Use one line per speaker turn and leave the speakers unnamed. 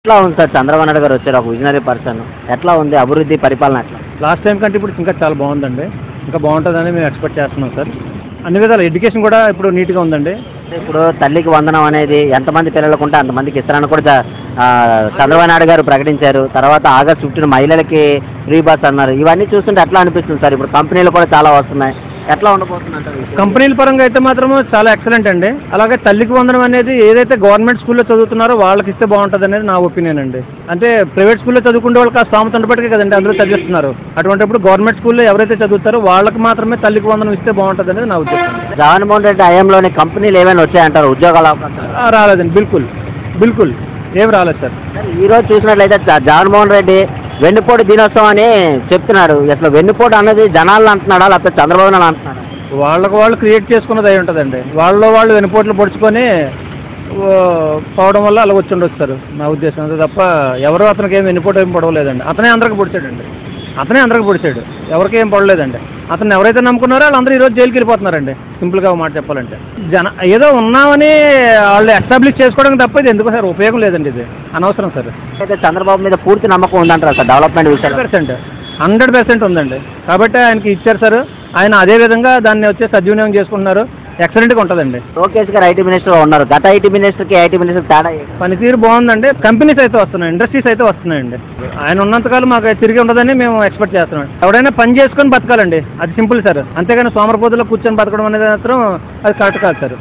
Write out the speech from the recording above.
ఎట్లా ఉంది సార్ చంద్రబాబు నాయుడు గారు వచ్చారు, ఒక విజనరీ పర్సన్, ఎట్లా ఉంది అభివృద్ధి పరిపాలన? ఎట్లా
లాస్ట్ టైం కంటే ఇప్పుడు ఇంకా చాలా బాగుందండి, ఇంకా బాగుంటుందని మేము ఎక్స్పెక్ట్ చేస్తున్నాం సార్. అన్ని విధాలు ఎడ్యుకేషన్ కూడా ఇప్పుడు నీట్గా ఉందండి.
ఇప్పుడు తల్లికి వందనం అనేది ఎంతమంది పిల్లలకు ఉంటే అంతమందికి ఇస్తారని కూడా చంద్రబాబు నాయుడు గారు ప్రకటించారు. తర్వాత ఆగస్టు 15 మహిళలకి ఫ్రీ బస్ అన్నారు. ఇవన్నీ చూస్తుంటే ఎట్లా అనిపిస్తుంది సార్? ఇప్పుడు కంపెనీలు కూడా చాలా వస్తున్నాయి, ఎట్లా ఉండబోతుంది?
కంపెనీల పరంగా అయితే మాత్రం చాలా ఎక్సలెంట్ అండి. అలాగే తల్లికి వందనం అనేది ఏదైతే గవర్నమెంట్ స్కూల్లో చదువుతున్నారో వాళ్ళకి ఇస్తే బాగుంటుంది అనేది నా ఒపీనియన్ అండి. అంటే ప్రైవేట్ స్కూల్లో చదువుకునే వాళ్ళకి ఆ స్థామత ఉండబట్టికే కదండి అందరూ చదివిస్తున్నారు. అటువంటిప్పుడు గవర్నమెంట్ స్కూల్లో ఎవరైతే చదువుతారో వాళ్ళకి మాత్రమే తల్లికి వందనం ఇస్తే బాగుంటుంది అనేది నా ఉద్దేశం.
జగన్మోహన్ రెడ్డి హయాంలోని కంపెనీలు ఏమైనా వచ్చాయంటారు? ఉద్యోగాల అవకాశాలు
రాలేదండి, బిల్కుల్ ఏం రాలేదు సార్.
ఈ రోజు చూసినట్లయితే జగన్మోహన్ రెడ్డి వెన్నుపోటు దినోత్సవం అని చెప్తున్నాడు. అసలు వెన్నుపోటు అన్నది జనాలను అంటున్నాడా లేకపోతే చంద్రబాబు నాయుడు అంటున్నాడా?
వాళ్ళకు వాళ్ళు క్రియేట్ చేసుకున్నది అయి ఉంటుందండి. వాళ్ళు వెనుపోట్లు పొడుచుకొని పోవడం వల్ల అలా వచ్చి ఉండొచ్చు సార్ నా ఉద్దేశం. అంతే తప్ప ఎవరు అతనికి ఏం వెన్నుపోటు ఏం పొడవలేదండి. అతనే అందరికి పొడిచాడు, ఎవరికి ఏం పడలేదండి. అతను ఎవరైతే నమ్ముకున్నారో వాళ్ళందరూ ఈ రోజు జైలుకి వెళ్ళిపోతున్నారండి. సింపుల్ గా మాట చెప్పాలంటే ఏదో ఉన్నామని వాళ్ళు ఎస్టాబ్లిష్ చేసుకోవడానికి తప్ప ఇది ఎందుకు సార్ ఉపయోగం లేదండి, ఇది అనవసరం సార్.
అయితే చంద్రబాబు మీద పూర్తి నమ్మకం ఉందంటారా సార్? డెవలప్మెంట్ విషయాలు
100% ఉందండి. కాబట్టి ఆయనకి ఇచ్చారు సార్. ఆయన అదే విధంగా దాన్ని వచ్చి సద్వినియోగం చేసుకుంటున్నారు. ఎక్సలెంట్ గా ఉంటుందండి.
లోకేష్ గారు ఐటీ మినిస్టర్ ఉన్నారు. గత ఐటీ మినిస్టర్ కి ఐటీ మినిస్టర్ తేడా
పనితీరు బాగుందండి. కంపెనీస్ అయితే వస్తున్నాయి, ఇండస్ట్రీస్ అయితే వస్తున్నాయండి. ఆయన ఉన్నంతకాలం మాకు తిరిగి ఉండదని మేము ఎక్స్పెక్ట్ చేస్తున్నాం. ఎవడైనా పని చేసుకొని బతకాలండి, అది సింపుల్ సార్. అంతేగాని సోమరపోతులో కూర్చొని బతకడం అనేది మాత్రం అది కరెక్ట్ కాదు సార్.